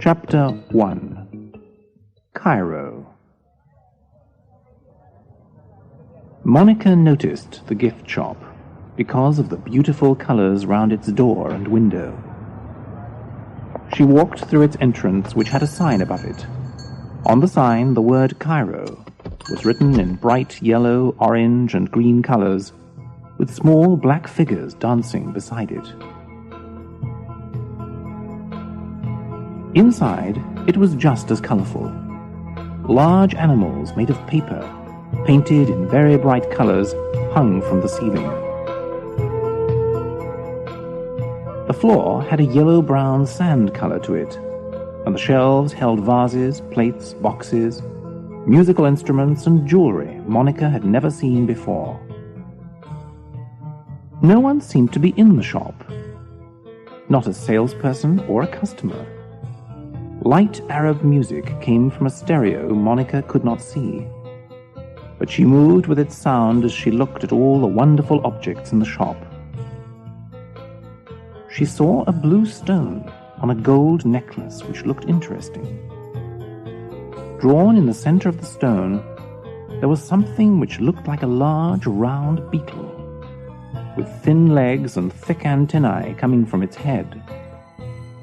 Chapter 1. Cairo. Monica noticed the gift shop because of the beautiful colors round its door and window. She walked through its entrance, which had a sign above it. On the sign, the word Cairo was written in bright yellow, orange, and green colors, with small black figures dancing beside it. Inside, it was just as colorful. Large animals made of paper, painted in very bright colors, hung from the ceiling. The floor had a yellow-brown sand color to it, and the shelves held vases, plates, boxes, musical instruments, and jewelry Monica had never seen before. No one seemed to be in the shop, not a salesperson or a customer. Light Arab music came from a stereo Monica could not see, but she moved with its sound as she looked at all the wonderful objects in the shop. She saw a blue stone on a gold necklace which looked interesting. Drawn in the center of the stone, there was something which looked like a large round beetle, with thin legs and thick antennae coming from its head.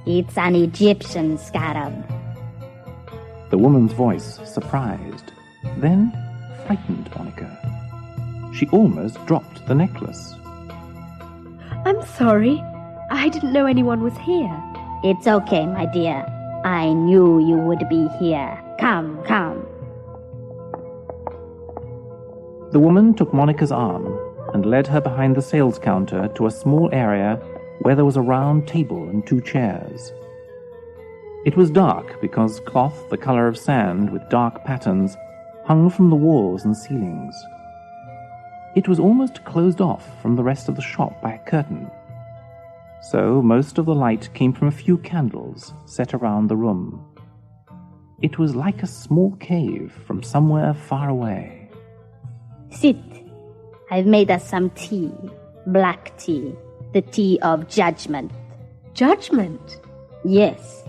It's an Egyptian scarab. The woman's voice surprised, then frightened Monica. She almost dropped the necklace. I'm sorry. I didn't know anyone was here. It's okay, my dear. I knew you would be here. Come, come. The woman took Monica's arm and led her behind the sales counter to a small area where there was a round table and 2 chairs. It was dark because cloth the color of sand with dark patterns hung from the walls and ceilings. It was almost closed off from the rest of the shop by a curtain, so most of the light came from a few candles set around the room. It was like a small cave from somewhere far away. Sit. I've made us some tea. Black tea. The tea of judgment. Judgment? Yes.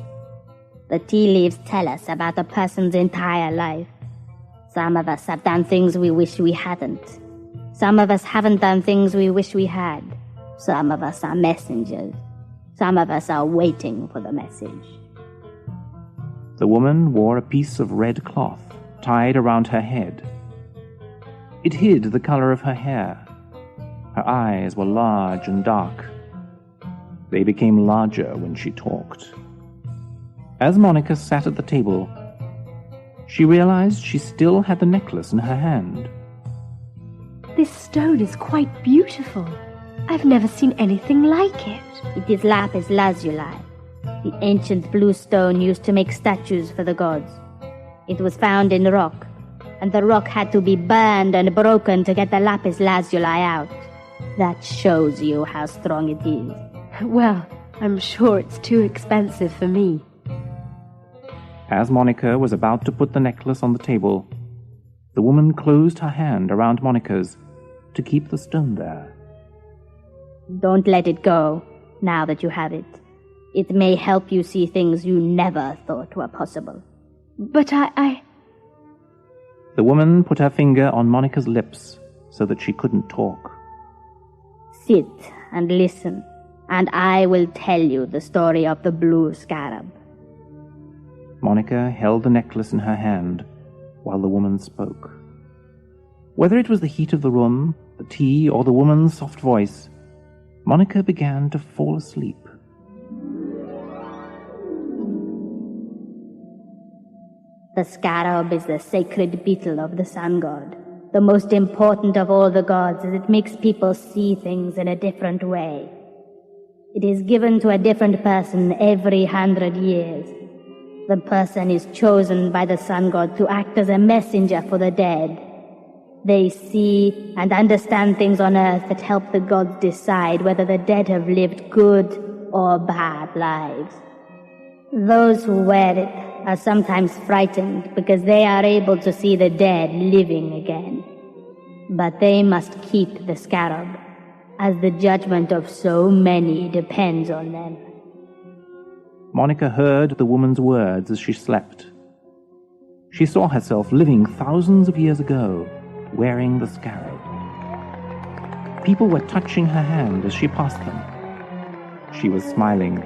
The tea leaves tell us about a person's entire life. Some of us have done things we wish we hadn't. Some of us haven't done things we wish we had. Some of us are messengers. Some of us are waiting for the message. The woman wore a piece of red cloth tied around her head. It hid the color of her hair. Her eyes were large and dark. They became larger when she talked. As Monica sat at the table, she realized she still had the necklace in her hand. This stone is quite beautiful. I've never seen anything like it. It is lapis lazuli, the ancient blue stone used to make statues for the gods. It was found in rock, and the rock had to be burned and broken to get the lapis lazuli out. That shows you how strong it is. Well, I'm sure it's too expensive for me. As Monica was about to put the necklace on the table, the woman closed her hand around Monica's to keep the stone there. Don't let it go, now that you have it. It may help you see things you never thought were possible. But I... The woman put her finger on Monica's lips so that she couldn't talk. Sit and listen, and I will tell you the story of the blue scarab. Monica held the necklace in her hand while the woman spoke. Whether it was the heat of the room, the tea, or the woman's soft voice, Monica began to fall asleep. The scarab is the sacred beetle of the sun god. The most important of all the gods, as it makes people see things in a different way. It is given to a different person every 100 years. The person is chosen by the sun god to act as a messenger for the dead. They see and understand things on earth that help the gods decide whether the dead have lived good or bad lives. Those who wear it are sometimes frightened because they are able to see the dead living again. But they must keep the scarab, as the judgment of so many depends on them. Monica heard the woman's words as she slept. She saw herself living thousands of years ago, wearing the scarab. People were touching her hand as she passed them. She was smiling,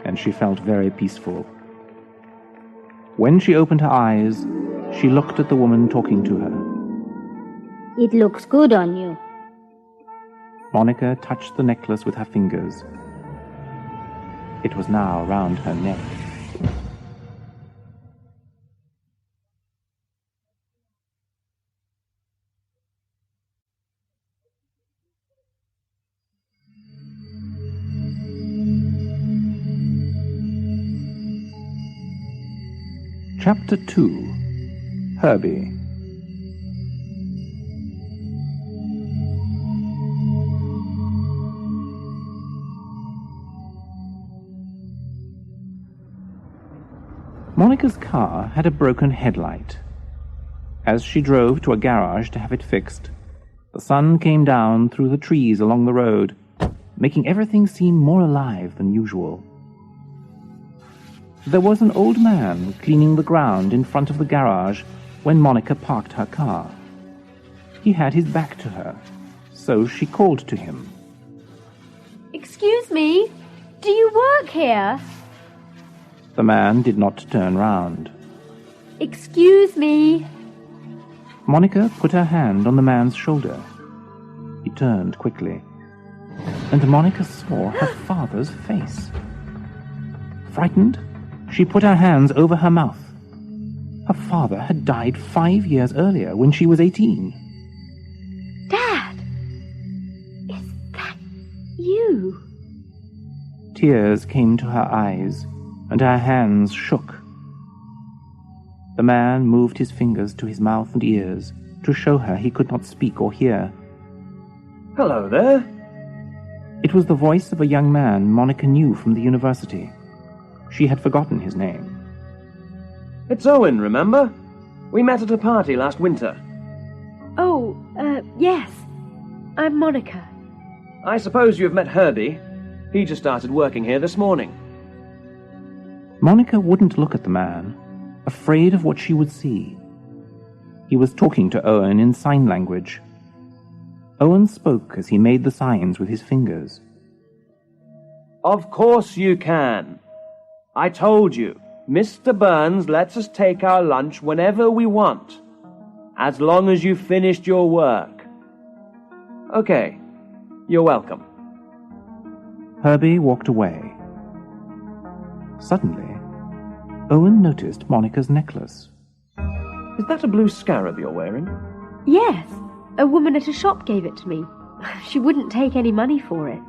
and she felt very peaceful. When she opened her eyes, she looked at the woman talking to her. It looks good on you. Monica touched the necklace with her fingers. It was now round her neck. Chapter 2. Herbie. Monica's car had a broken headlight. As she drove to a garage to have it fixed, the sun came down through the trees along the road, making everything seem more alive than usual. There was an old man cleaning the ground in front of the garage when Monica parked her car. He had his back to her, so she called to him. Excuse me, do you work here? The man did not turn round. Excuse me. Monica put her hand on the man's shoulder. He turned quickly, and Monica saw her father's face. Frightened, she put her hands over her mouth. Her father had died 5 years earlier when she was 18. Dad! Is that you? Tears came to her eyes, and her hands shook. The man moved his fingers to his mouth and ears to show her he could not speak or hear. Hello there. It was the voice of a young man Monica knew from the university. She had forgotten his name. It's Owen, remember? We met at a party last winter. Oh, yes. I'm Monica. I suppose you have met Herbie. He just started working here this morning. Monica wouldn't look at the man, afraid of what she would see. He was talking to Owen in sign language. Owen spoke as he made the signs with his fingers. Of course you can. I told you, Mr. Burns lets us take our lunch whenever we want, as long as you've finished your work. Okay, you're welcome. Herbie walked away. Suddenly, Owen noticed Monica's necklace. Is that a blue scarab you're wearing? Yes, a woman at a shop gave it to me. She wouldn't take any money for it.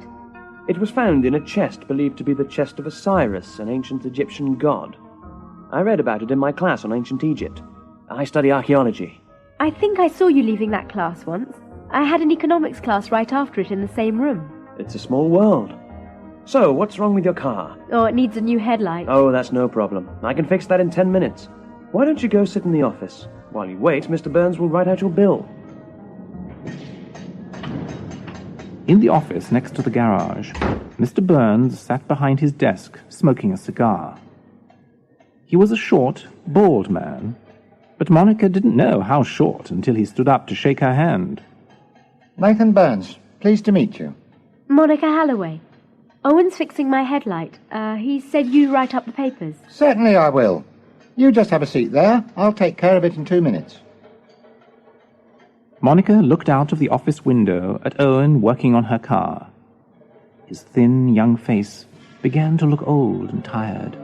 It was found in a chest believed to be the chest of Osiris, an ancient Egyptian god. I read about it in my class on ancient Egypt. I study archaeology. I think I saw you leaving that class once. I had an economics class right after it in the same room. It's a small world. So, what's wrong with your car? Oh, it needs a new headlight. Oh, that's no problem. I can fix that in 10 minutes. Why don't you go sit in the office? While you wait, Mr. Burns will write out your bill. In the office next to the garage, Mr. Burns sat behind his desk, smoking a cigar. He was a short, bald man, but Monica didn't know how short until he stood up to shake her hand. Nathan Burns, pleased to meet you. Monica Halloway. Owen's fixing my headlight. He said you write up the papers. Certainly I will. You just have a seat there. I'll take care of it in 2 minutes. Monica looked out of the office window at Owen working on her car. His thin, young face began to look old and tired.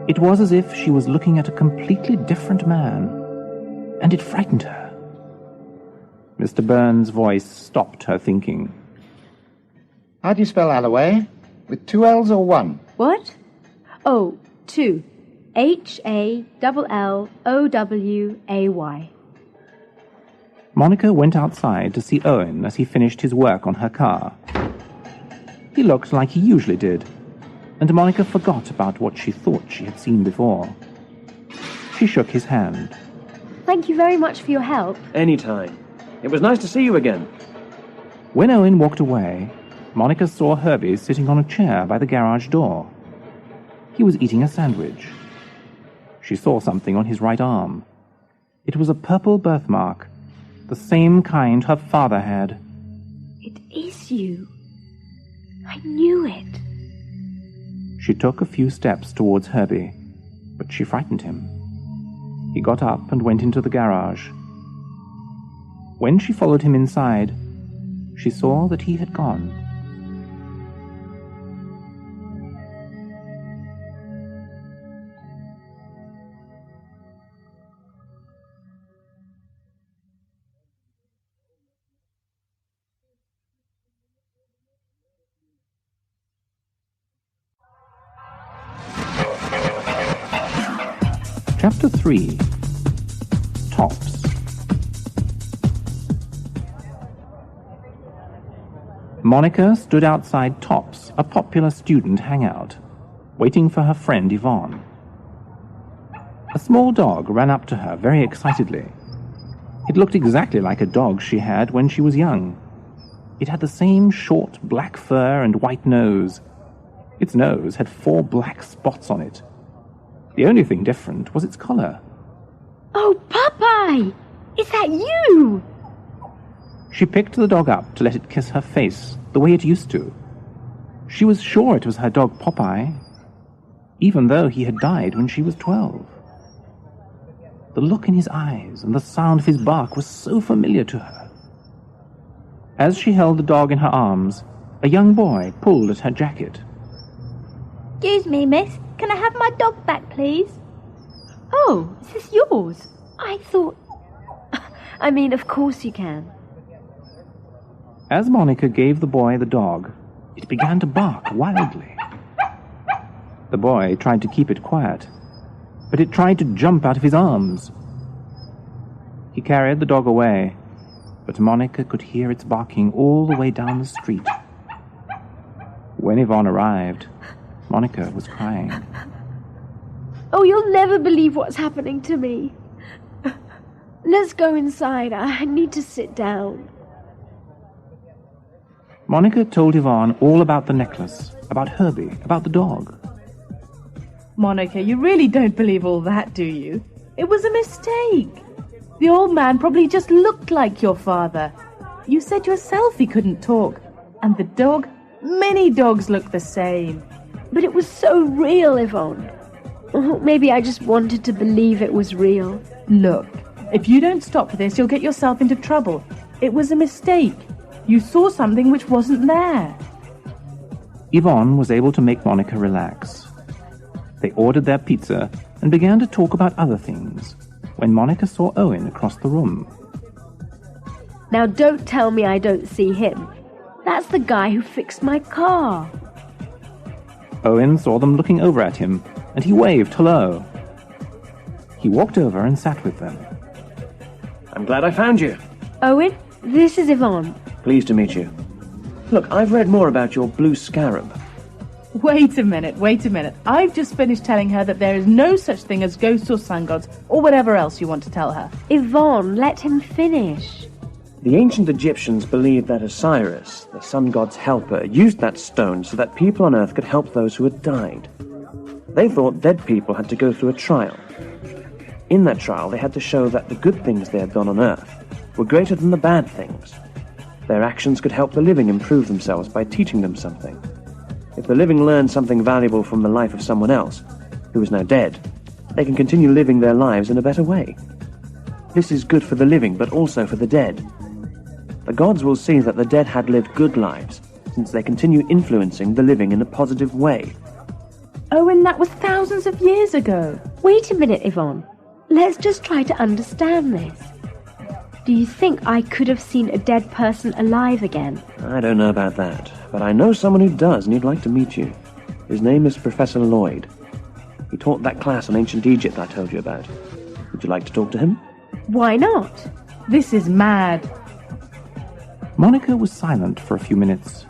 It was as if she was looking at a completely different man, and it frightened her. Mr. Burns' voice stopped her thinking. How do you spell Alloway? With 2 L's or 1? What? Oh, 2. Halloway. Monica went outside to see Owen as he finished his work on her car. He looked like he usually did, and Monica forgot about what she thought she had seen before. She shook his hand. Thank you very much for your help. Anytime. It was nice to see you again. When Owen walked away, Monica saw Herbie sitting on a chair by the garage door. He was eating a sandwich. She saw something on his right arm. It was a purple birthmark, the same kind her father had. It is you. I knew it. She took a few steps towards Herbie, but she frightened him. He got up and went into the garage. When she followed him inside, she saw that he had gone. Chapter 3. Tops. Monica stood outside Tops, a popular student hangout, waiting for her friend Yvonne. A small dog ran up to her very excitedly. It looked exactly like a dog she had when she was young. It had the same short black fur and white nose. Its nose had 4 black spots on it. The only thing different was its collar. Oh, Popeye! Is that you? She picked the dog up to let it kiss her face, the way it used to. She was sure it was her dog Popeye, even though he had died when she was 12. The look in his eyes and the sound of his bark was so familiar to her. As she held the dog in her arms, a young boy pulled at her jacket. Excuse me, miss. Can I have my dog back, please? Oh, is this yours? I thought... of course you can. As Monica gave the boy the dog, it began to bark wildly. The boy tried to keep it quiet, but it tried to jump out of his arms. He carried the dog away, but Monica could hear its barking all the way down the street. When Yvonne arrived, Monica was crying. Oh, you'll never believe what's happening to me. Let's go inside. I need to sit down. Monica told Yvonne all about the necklace, about Herbie, about the dog. Monica, you really don't believe all that, do you? It was a mistake. The old man probably just looked like your father. You said yourself he couldn't talk. And the dog, many dogs look the same. But it was so real, Yvonne. Maybe I just wanted to believe it was real. Look, if you don't stop this, you'll get yourself into trouble. It was a mistake. You saw something which wasn't there. Yvonne was able to make Monica relax. They ordered their pizza and began to talk about other things when Monica saw Owen across the room. Now don't tell me I don't see him. That's the guy who fixed my car. Owen saw them looking over at him, and he waved hello. He walked over and sat with them. I'm glad I found you. Owen, this is Yvonne. Pleased to meet you. Look, I've read more about your blue scarab. Wait a minute. I've just finished telling her that there is no such thing as ghosts or sun gods, or whatever else you want to tell her. Yvonne, let him finish. The ancient Egyptians believed that Osiris, the sun god's helper, used that stone so that people on Earth could help those who had died. They thought dead people had to go through a trial. In that trial, they had to show that the good things they had done on Earth were greater than the bad things. Their actions could help the living improve themselves by teaching them something. If the living learn something valuable from the life of someone else, who is now dead, they can continue living their lives in a better way. This is good for the living, but also for the dead. The gods will see that the dead had lived good lives, since they continue influencing the living in a positive way. Owen, that was thousands of years ago. Wait a minute, Yvonne. Let's just try to understand this. Do you think I could have seen a dead person alive again? I don't know about that, but I know someone who does, and he'd like to meet you. His name is Professor Lloyd. He taught that class on ancient Egypt I told you about. Would you like to talk to him? Why not? This is mad. Monica was silent for a few minutes,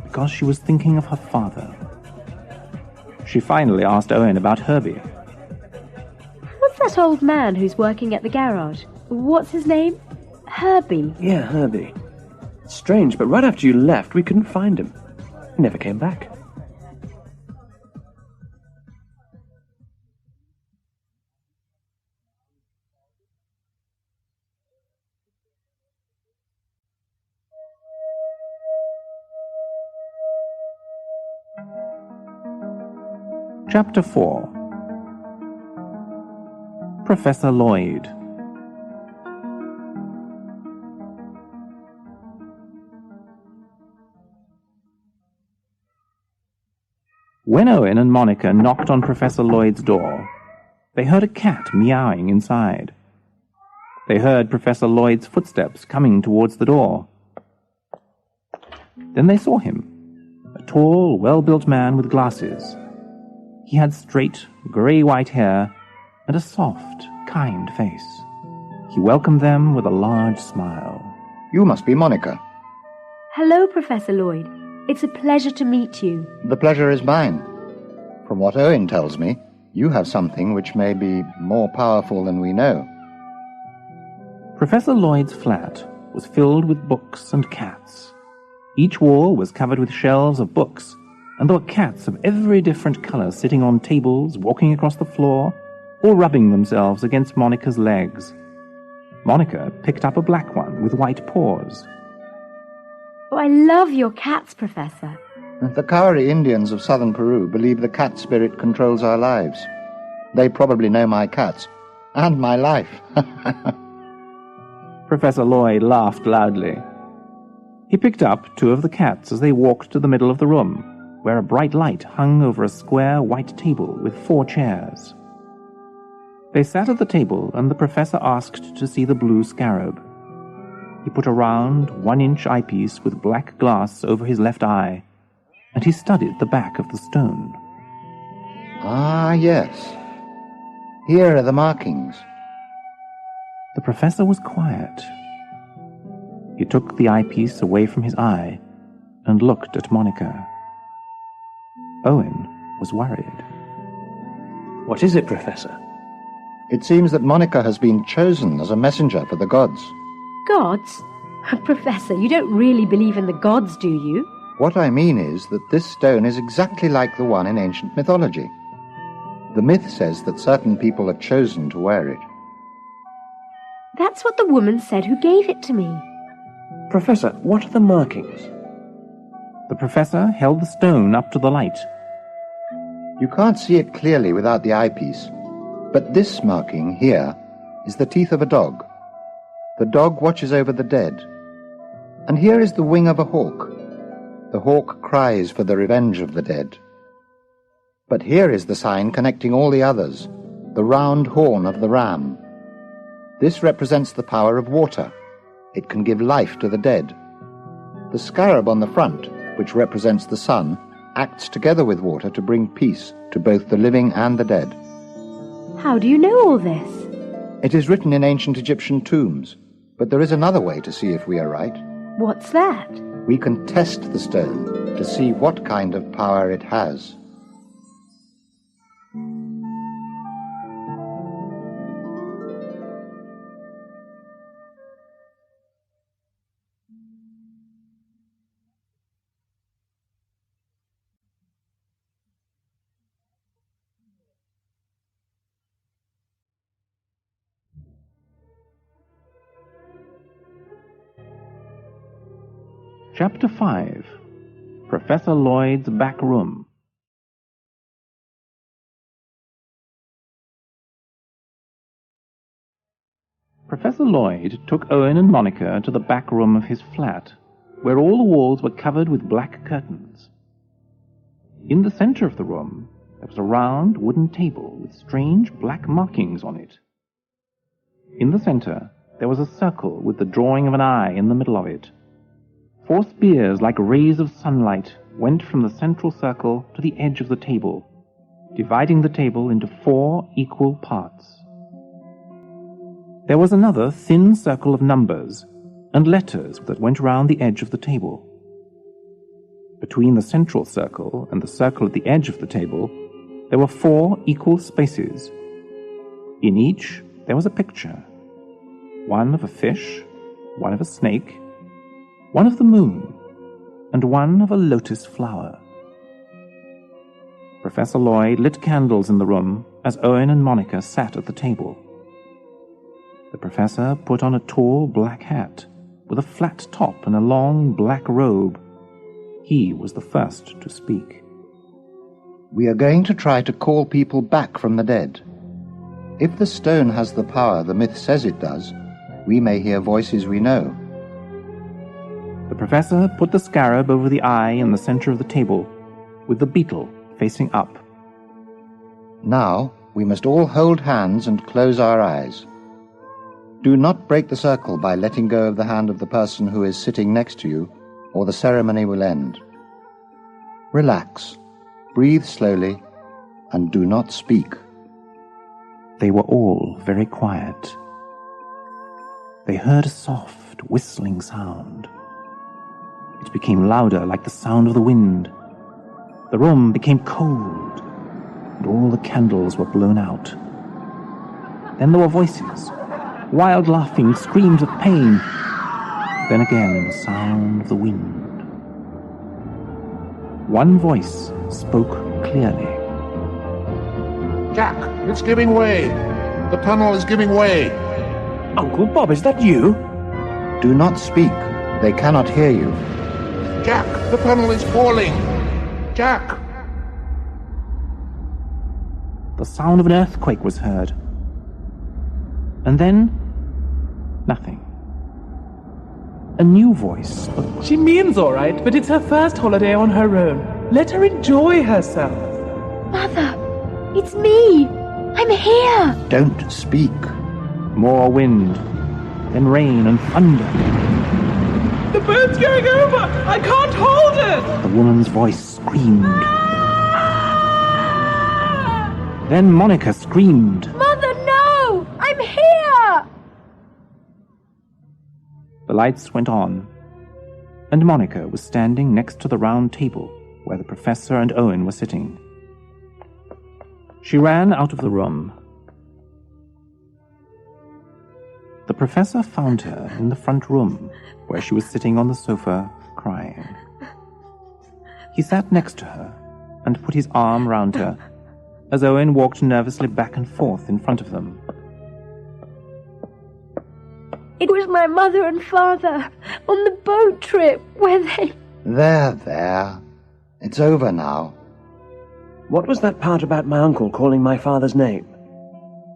because she was thinking of her father. She finally asked Owen about Herbie. What's that old man who's working at the garage? What's his name? Herbie. Yeah, Herbie. Strange, but right after you left, we couldn't find him. He never came back. Chapter 4. Professor Lloyd. When Owen and Monica knocked on Professor Lloyd's door, they heard a cat meowing inside. They heard Professor Lloyd's footsteps coming towards the door. Then they saw him, a tall, well-built man with glasses. He had straight, grey-white hair and a soft, kind face. He welcomed them with a large smile. You must be Monica. Hello, Professor Lloyd. It's a pleasure to meet you. The pleasure is mine. From what Owen tells me, you have something which may be more powerful than we know. Professor Lloyd's flat was filled with books and cats. Each wall was covered with shelves of books, and there were cats of every different colour sitting on tables, walking across the floor, or rubbing themselves against Monica's legs. Monica picked up a black one with white paws. Oh, I love your cats, Professor. The Kauri Indians of southern Peru believe the cat spirit controls our lives. They probably know my cats, and my life. Professor Lloyd laughed loudly. He picked up 2 of the cats as they walked to the middle of the room, where a bright light hung over a square white table with 4 chairs. They sat at the table, and the professor asked to see the blue scarab. He put a round, 1-inch eyepiece with black glass over his left eye, and he studied the back of the stone. Ah, yes. Here are the markings. The professor was quiet. He took the eyepiece away from his eye and looked at Monica. Owen was worried. What is it, Professor? It seems that Monica has been chosen as a messenger for the gods. Gods? Professor, you don't really believe in the gods, do you? What I mean is that this stone is exactly like the one in ancient mythology. The myth says that certain people are chosen to wear it. That's what the woman said who gave it to me. Professor, what are the markings? The professor held the stone up to the light. You can't see it clearly without the eyepiece, but this marking here is the teeth of a dog. The dog watches over the dead. And here is the wing of a hawk. The hawk cries for the revenge of the dead. But here is the sign connecting all the others, the round horn of the ram. This represents the power of water. It can give life to the dead. The scarab on the front, which represents the sun, acts together with water to bring peace to both the living and the dead. How do you know all this? It is written in ancient Egyptian tombs, but there is another way to see if we are right. What's that? We can test the stone to see what kind of power it has. Chapter 5. Professor Lloyd's Back Room. Professor Lloyd took Owen and Monica to the back room of his flat, where all the walls were covered with black curtains. In the center of the room, there was a round wooden table with strange black markings on it. In the center, there was a circle with the drawing of an eye in the middle of it. 4 spears like rays of sunlight went from the central circle to the edge of the table, dividing the table into 4 equal parts. There was another thin circle of numbers and letters that went round the edge of the table. Between the central circle and the circle at the edge of the table, there were 4 equal spaces. In each, there was a picture. One of a fish, one of a snake, one of the moon, and one of a lotus flower. Professor Lloyd lit candles in the room as Owen and Monica sat at the table. The professor put on a tall black hat with a flat top and a long black robe. He was the first to speak. We are going to try to call people back from the dead. If the stone has the power the myth says it does, we may hear voices we know. The professor put the scarab over the eye in the center of the table, with the beetle facing up. Now we must all hold hands and close our eyes. Do not break the circle by letting go of the hand of the person who is sitting next to you, or the ceremony will end. Relax, breathe slowly, and do not speak. They were all very quiet. They heard a soft, whistling sound. It became louder, like the sound of the wind. The room became cold, and all the candles were blown out. Then there were voices, wild laughing, screams of pain. Then again the sound of the wind. One voice spoke clearly. Jack, it's giving way. The tunnel is giving way. Uncle Bob, is that you? Do not speak. They cannot hear you. Jack, the tunnel is falling. Jack! The sound of an earthquake was heard. And then, nothing. A new voice spoke. She means all right, but it's her first holiday on her own. Let her enjoy herself. Mother, it's me. I'm here. Don't speak. More wind, then rain and thunder. The boat's going over. I can't hold it. The woman's voice screamed. Then Monica screamed. Mother, no! I'm here! The lights went on, and Monica was standing next to the round table where the professor and Owen were sitting. She ran out of the room. The professor found her in the front room, where she was sitting on the sofa, crying. He sat next to her and put his arm round her, as Owen walked nervously back and forth in front of them. It was my mother and father on the boat trip where they... There. It's over now. What was that part about my uncle calling my father's name?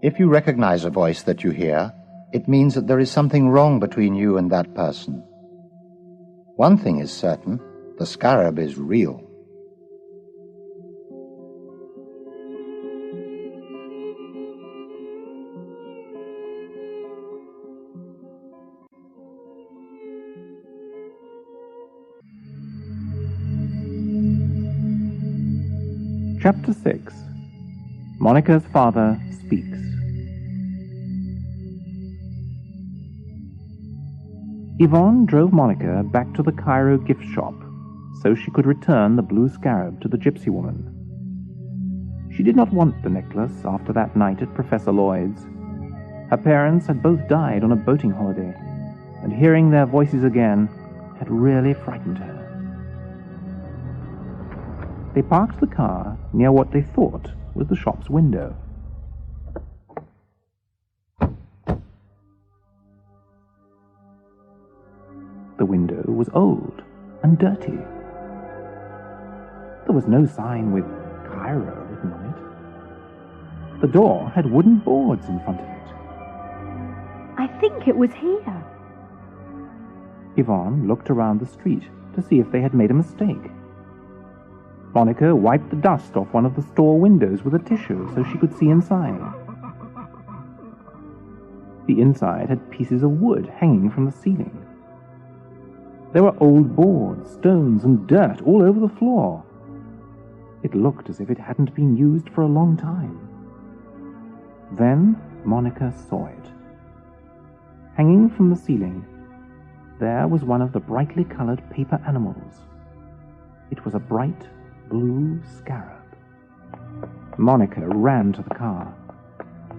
If you recognize a voice that you hear, it means that there is something wrong between you and that person. One thing is certain, the scarab is real. Chapter 6. Monica's father speaks. Yvonne drove Monica back to the Cairo gift shop so she could return the blue scarab to the gypsy woman. She did not want the necklace after that night at Professor Lloyd's. Her parents had both died on a boating holiday, and hearing their voices again had really frightened her. They parked the car near what they thought was the shop's window. The window was old and dirty. There was no sign with Cairo written on it. The door had wooden boards in front of it. I think it was here. Yvonne looked around the street to see if they had made a mistake. Monica wiped the dust off one of the store windows with a tissue so she could see inside. The inside had pieces of wood hanging from the ceiling. There were old boards, stones, and dirt all over the floor. It looked as if it hadn't been used for a long time. Then Monica saw it. Hanging from the ceiling, there was one of the brightly colored paper animals. It was a bright blue scarab. Monica ran to the car.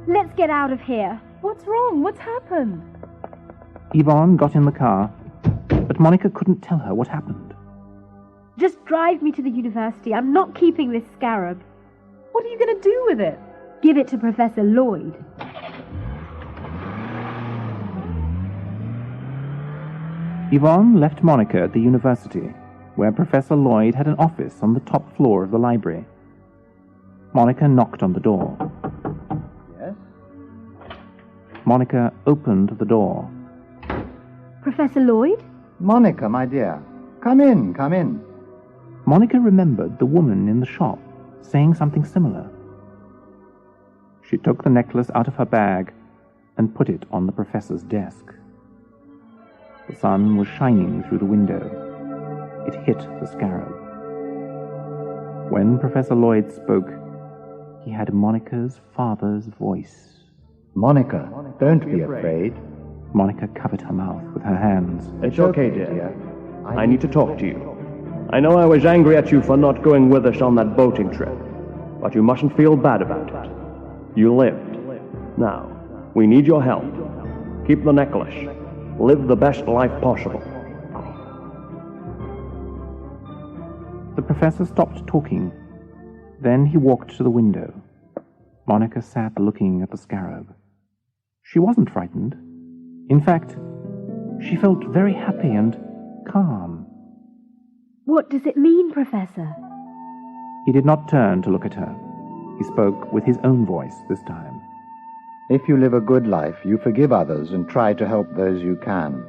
Let's get out of here. What's wrong? What's happened? Yvonne got in the car, but Monica couldn't tell her what happened. Just drive me to the university. I'm not keeping this scarab. What are you going to do with it? Give it to Professor Lloyd. Yvonne left Monica at the university, where Professor Lloyd had an office on the top floor of the library. Monica knocked on the door. Yes? Monica opened the door. Professor Lloyd? Monica, my dear. Come in, come in. Monica remembered the woman in the shop saying something similar. She took the necklace out of her bag and put it on the professor's desk. The sun was shining through the window. It hit the scarab. When Professor Lloyd spoke, he had Monica's father's voice. Monica, don't be afraid. Monica covered her mouth with her hands. It's okay, dear. I need to talk to you. I know I was angry at you for not going with us on that boating trip, but you mustn't feel bad about it. You lived. Now, we need your help. Keep the necklace. Live the best life possible. The professor stopped talking. Then he walked to the window. Monica sat looking at the scarab. She wasn't frightened. In fact, she felt very happy and calm. What does it mean, Professor? He did not turn to look at her. He spoke with his own voice this time. If you live a good life, you forgive others and try to help those you can.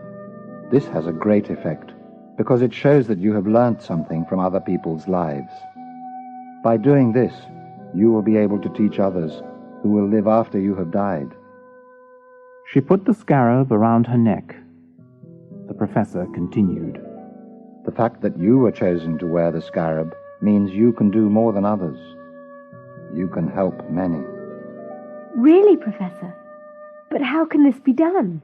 This has a great effect, because it shows that you have learnt something from other people's lives. By doing this, you will be able to teach others who will live after you have died. She put the scarab around her neck. The professor continued. The fact that you were chosen to wear the scarab means you can do more than others. You can help many. Really, Professor? But how can this be done?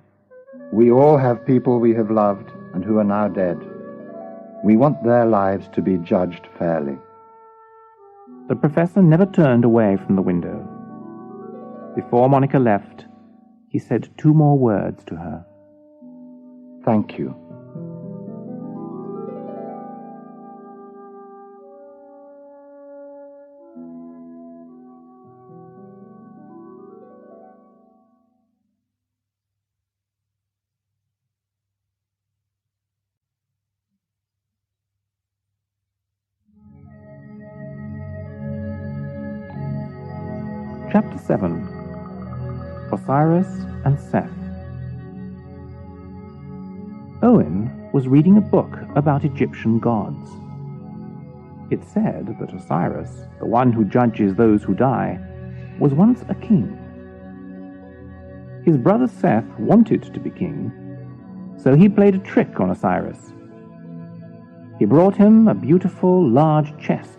We all have people we have loved and who are now dead. We want their lives to be judged fairly. The professor never turned away from the window. Before Monica left, he said 2 more words to her. Thank you. Chapter 7. Osiris and Seth. Owen was reading a book about Egyptian gods. It said that Osiris, the one who judges those who die, was once a king. His brother Seth wanted to be king, so he played a trick on Osiris. He brought him a beautiful, large chest,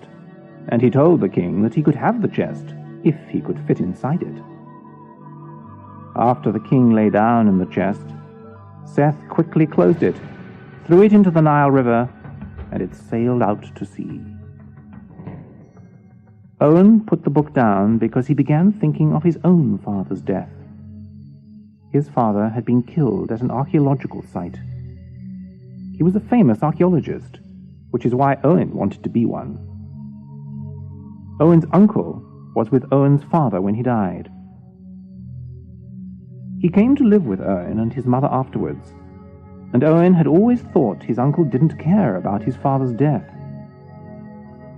and he told the king that he could have the chest if he could fit inside it. After the king lay down in the chest, Seth quickly closed it, threw it into the Nile River, and it sailed out to sea. Owen put the book down because he began thinking of his own father's death. His father had been killed at an archaeological site. He was a famous archaeologist, which is why Owen wanted to be one. Owen's uncle was with Owen's father when he died. He came to live with Owen and his mother afterwards, and Owen had always thought his uncle didn't care about his father's death.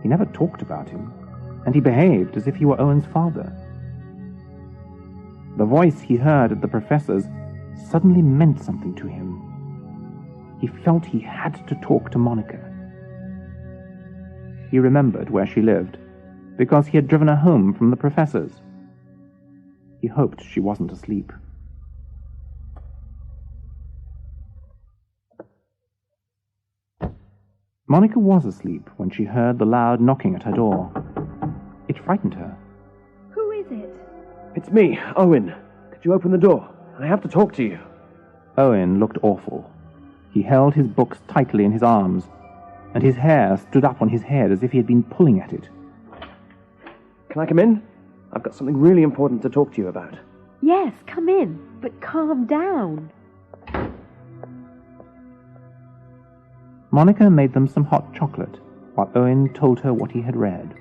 He never talked about him, and he behaved as if he were Owen's father. The voice he heard at the professor's suddenly meant something to him. He felt he had to talk to Monica. He remembered where she lived, because he had driven her home from the professor's. He hoped she wasn't asleep. Monica was asleep when she heard the loud knocking at her door. It frightened her. Who is it? It's me, Owen. Could you open the door? I have to talk to you. Owen looked awful. He held his books tightly in his arms, and his hair stood up on his head as if he had been pulling at it. Can I come in? I've got something really important to talk to you about. Yes, come in, but calm down. Monica made them some hot chocolate, while Owen told her what he had read.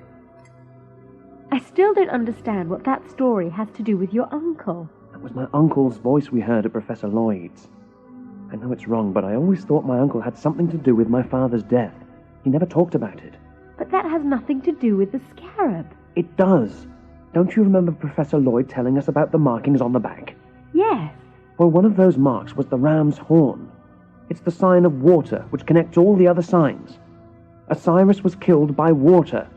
I still don't understand what that story has to do with your uncle. That was my uncle's voice we heard at Professor Lloyd's. I know it's wrong, but I always thought my uncle had something to do with my father's death. He never talked about it. But that has nothing to do with the scarab. It does. Don't you remember Professor Lloyd telling us about the markings on the back? Yes. Well, one of those marks was the ram's horn. It's the sign of water, which connects all the other signs. Osiris was killed by water.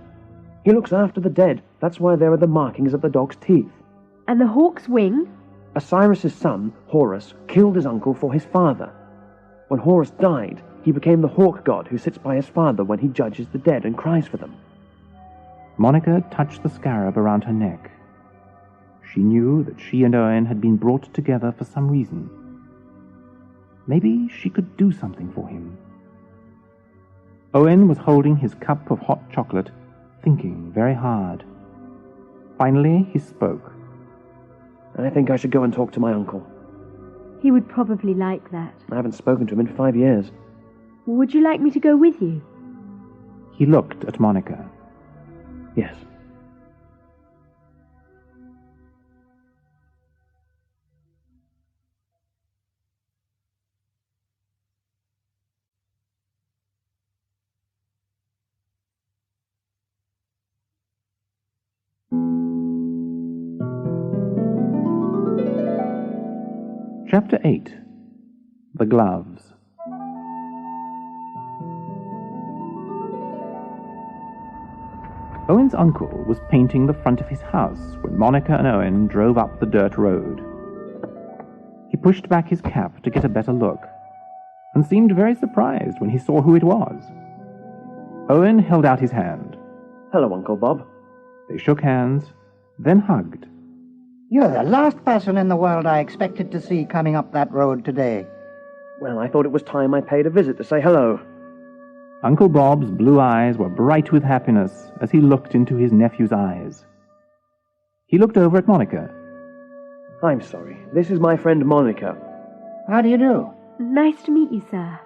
He looks after the dead. That's why there are the markings of the dog's teeth. And the hawk's wing? Osiris's son, Horus, killed his uncle for his father. When Horus died, he became the hawk god who sits by his father when he judges the dead and cries for them. Monica touched the scarab around her neck. She knew that she and Owen had been brought together for some reason. Maybe she could do something for him. Owen was holding his cup of hot chocolate, thinking very hard. Finally, he spoke. I think I should go and talk to my uncle. He would probably like that. I haven't spoken to him in 5 years. Would you like me to go with you? He looked at Monica. Yes. Chapter 8. The Gloves. Owen's uncle was painting the front of his house when Monica and Owen drove up the dirt road. He pushed back his cap to get a better look, and seemed very surprised when he saw who it was. Owen held out his hand. Hello, Uncle Bob. They shook hands, then hugged. You're the last person in the world I expected to see coming up that road today. Well, I thought it was time I paid a visit to say hello. Uncle Bob's blue eyes were bright with happiness as he looked into his nephew's eyes. He looked over at Monica. I'm sorry. This is my friend Monica. How do you do? Nice to meet you, sir.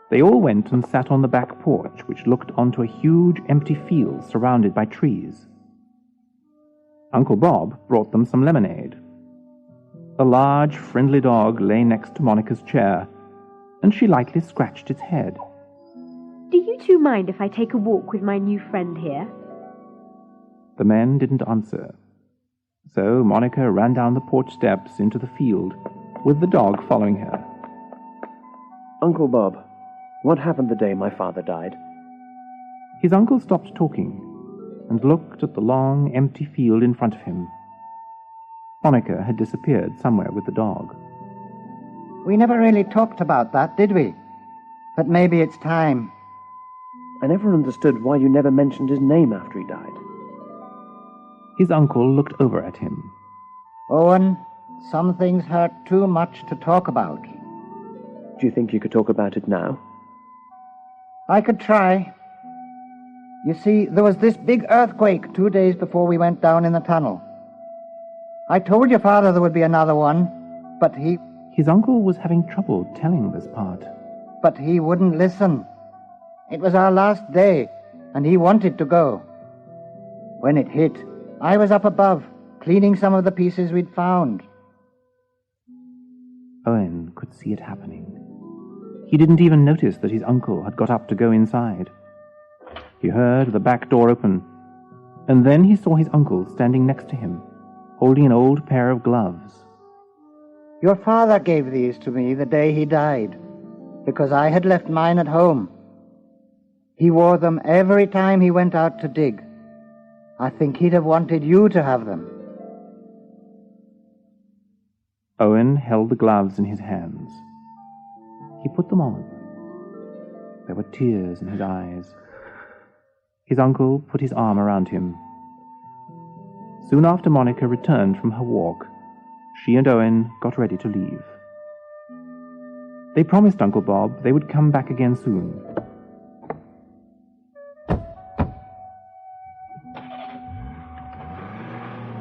They all went and sat on the back porch, which looked onto a huge empty field surrounded by trees. Uncle Bob brought them some lemonade. A large, friendly dog lay next to Monica's chair, and she lightly scratched its head. Do you two mind if I take a walk with my new friend here? The men didn't answer, so Monica ran down the porch steps into the field, with the dog following her. Uncle Bob, what happened the day my father died? His uncle stopped talking and looked at the long, empty field in front of him. Monica had disappeared somewhere with the dog. We never really talked about that, did we? But maybe it's time. I never understood why you never mentioned his name after he died. His uncle looked over at him. Owen, some things hurt too much to talk about. Do you think you could talk about it now? I could try. You see, there was this big earthquake 2 days before we went down in the tunnel. I told your father there would be another one, but he... His uncle was having trouble telling this part. But he wouldn't listen. It was our last day, and he wanted to go. When it hit, I was up above, cleaning some of the pieces we'd found. Owen could see it happening. He didn't even notice that his uncle had got up to go inside. He heard the back door open, and then he saw his uncle standing next to him, holding an old pair of gloves. Your father gave these to me the day he died, because I had left mine at home. He wore them every time he went out to dig. I think he'd have wanted you to have them. Owen held the gloves in his hands. He put them on. There were tears in his eyes. His uncle put his arm around him. Soon after Monica returned from her walk, she and Owen got ready to leave. They promised Uncle Bob they would come back again soon.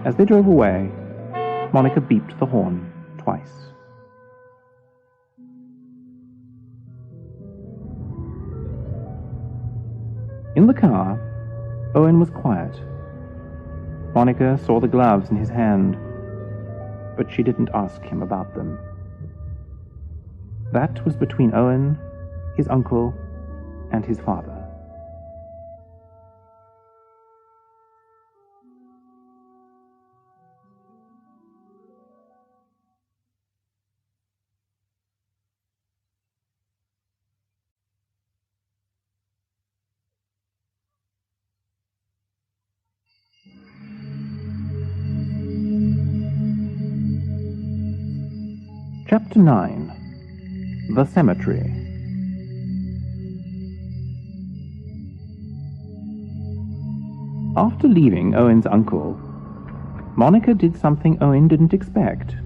As they drove away, Monica beeped the horn twice. In the car, Owen was quiet. Monica saw the gloves in his hand, but she didn't ask him about them. That was between Owen, his uncle, and his father. Chapter 9. The Cemetery. After leaving Owen's uncle, Monica did something Owen didn't expect.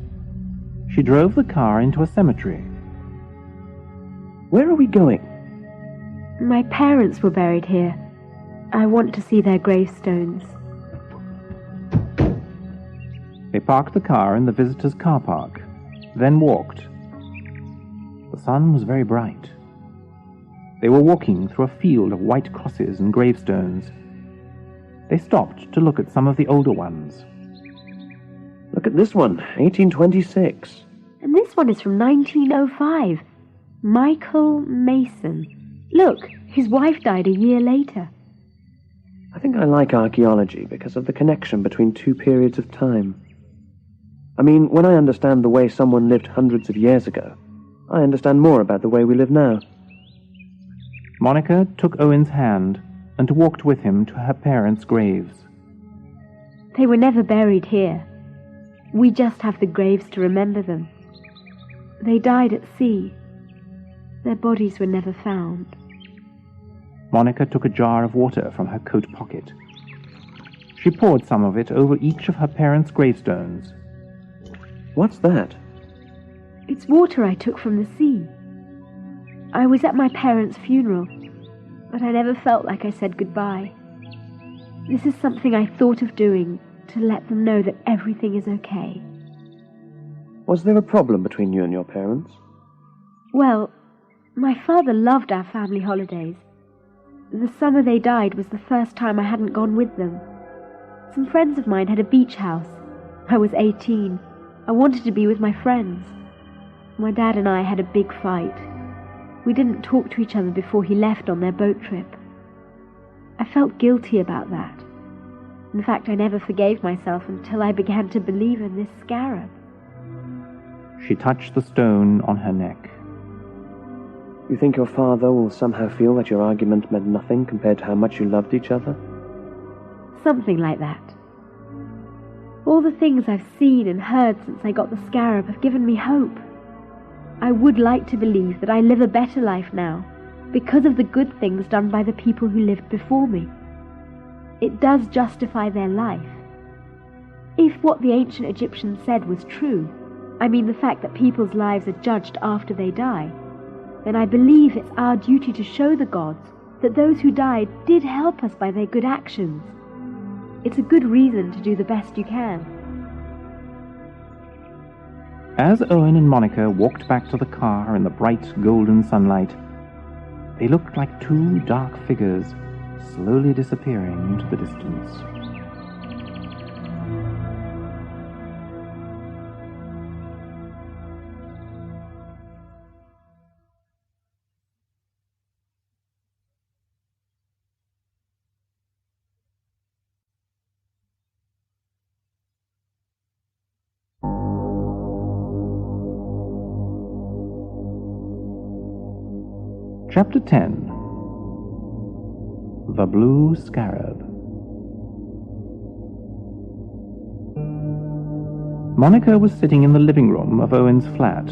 She drove the car into a cemetery. Where are we going? My parents were buried here. I want to see their gravestones. They parked the car in the visitors' car park, then walked. The sun was very bright. They were walking through a field of white crosses and gravestones. They stopped to look at some of the older ones. Look at this one, 1826. And this one is from 1905. Michael Mason. Look, his wife died a year later. I think I like archaeology because of the connection between two periods of time. I mean, when I understand the way someone lived hundreds of years ago, I understand more about the way we live now. Monica took Owen's hand and walked with him to her parents' graves. They were never buried here. We just have the graves to remember them. They died at sea. Their bodies were never found. Monica took a jar of water from her coat pocket. She poured some of it over each of her parents' gravestones. What's that? It's water I took from the sea. I was at my parents' funeral, but I never felt like I said goodbye. This is something I thought of doing to let them know that everything is okay. Was there a problem between you and your parents? Well, my father loved our family holidays. The summer they died was the first time I hadn't gone with them. Some friends of mine had a beach house. I was 18. I wanted to be with my friends. My dad and I had a big fight. We didn't talk to each other before he left on their boat trip. I felt guilty about that. In fact, I never forgave myself until I began to believe in this scarab. She touched the stone on her neck. You think your father will somehow feel that your argument meant nothing compared to how much you loved each other? Something like that. All the things I've seen and heard since I got the scarab have given me hope. I would like to believe that I live a better life now because of the good things done by the people who lived before me. It does justify their life. If what the ancient Egyptians said was true, I mean the fact that people's lives are judged after they die, then I believe it's our duty to show the gods that those who died did help us by their good actions. It's a good reason to do the best you can. As Owen and Monica walked back to the car in the bright golden sunlight, they looked like two dark figures slowly disappearing into the distance. Chapter 10. The Blue Scarab. Monica was sitting in the living room of Owen's flat,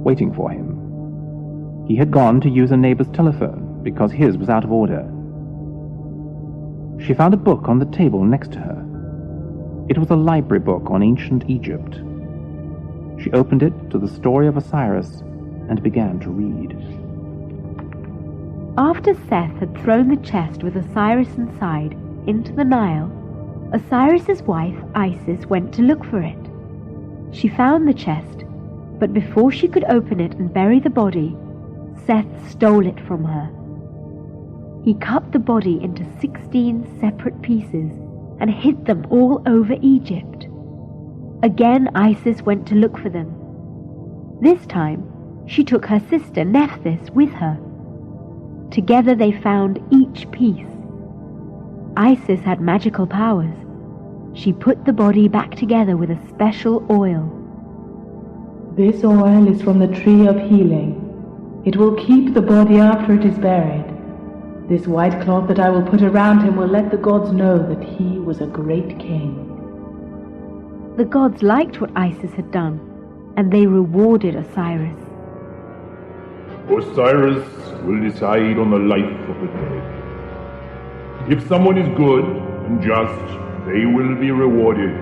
waiting for him. He had gone to use a neighbor's telephone because his was out of order. She found a book on the table next to her. It was a library book on ancient Egypt. She opened it to the story of Osiris and began to read. After Seth had thrown the chest with Osiris inside into the Nile, Osiris's wife Isis went to look for it. She found the chest, but before she could open it and bury the body, Seth stole it from her. He cut the body into 16 separate pieces and hid them all over Egypt. Again Isis went to look for them. This time, she took her sister Nephthys with her. Together they found each piece. Isis had magical powers. She put the body back together with a special oil. This oil is from the tree of healing. It will keep the body after it is buried. This white cloth that I will put around him will let the gods know that he was a great king. The gods liked what Isis had done, and they rewarded Osiris. Osiris will decide on the life of the dead. If someone is good and just, they will be rewarded.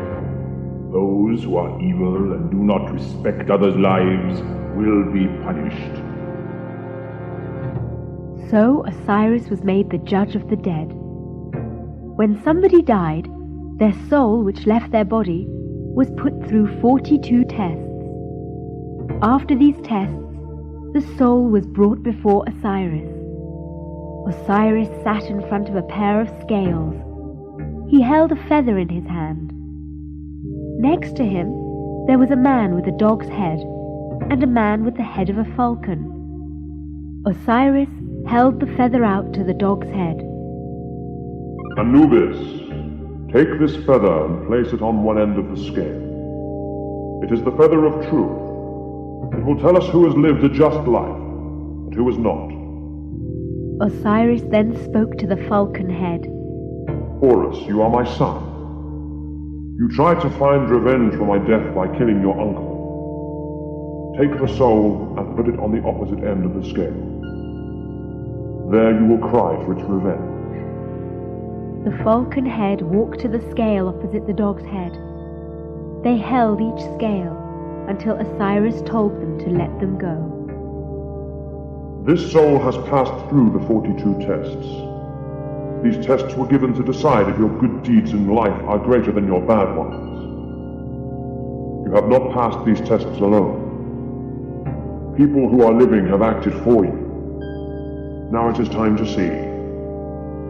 Those who are evil and do not respect others' lives will be punished. So Osiris was made the judge of the dead. When somebody died, their soul, which left their body, was put through 42 tests. After these tests, the soul was brought before Osiris. Osiris sat in front of a pair of scales. He held a feather in his hand. Next to him, there was a man with a dog's head, and a man with the head of a falcon. Osiris held the feather out to the dog's head. Anubis, take this feather and place it on one end of the scale. It is the feather of truth. It will tell us who has lived a just life and who has not. Osiris then spoke to the falcon head. Horus, you are my son. You tried to find revenge for my death by killing your uncle. Take the soul and put it on the opposite end of the scale. There you will cry for its revenge. The falcon head walked to the scale opposite the dog's head. They held each scale until Osiris told them to let them go. This soul has passed through the 42 tests. These tests were given to decide if your good deeds in life are greater than your bad ones. You have not passed these tests alone. People who are living have acted for you. Now it is time to see.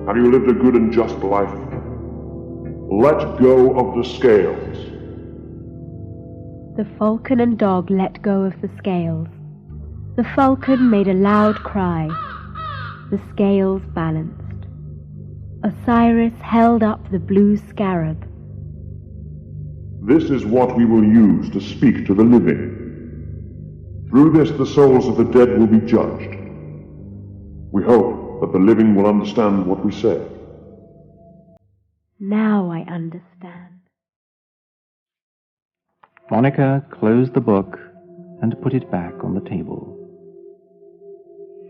Have you lived a good and just life? Let go of the scales. The falcon and dog let go of the scales. The falcon made a loud cry. The scales balanced. Osiris held up the blue scarab. This is what we will use to speak to the living. Through this, the souls of the dead will be judged. We hope that the living will understand what we say. Now I understand. Monica closed the book and put it back on the table.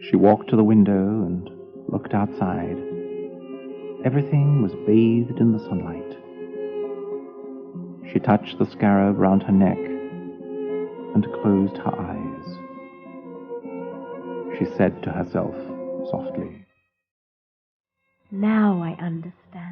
She walked to the window and looked outside. Everything was bathed in the sunlight. She touched the scarab round her neck and closed her eyes. She said to herself softly, Now I understand.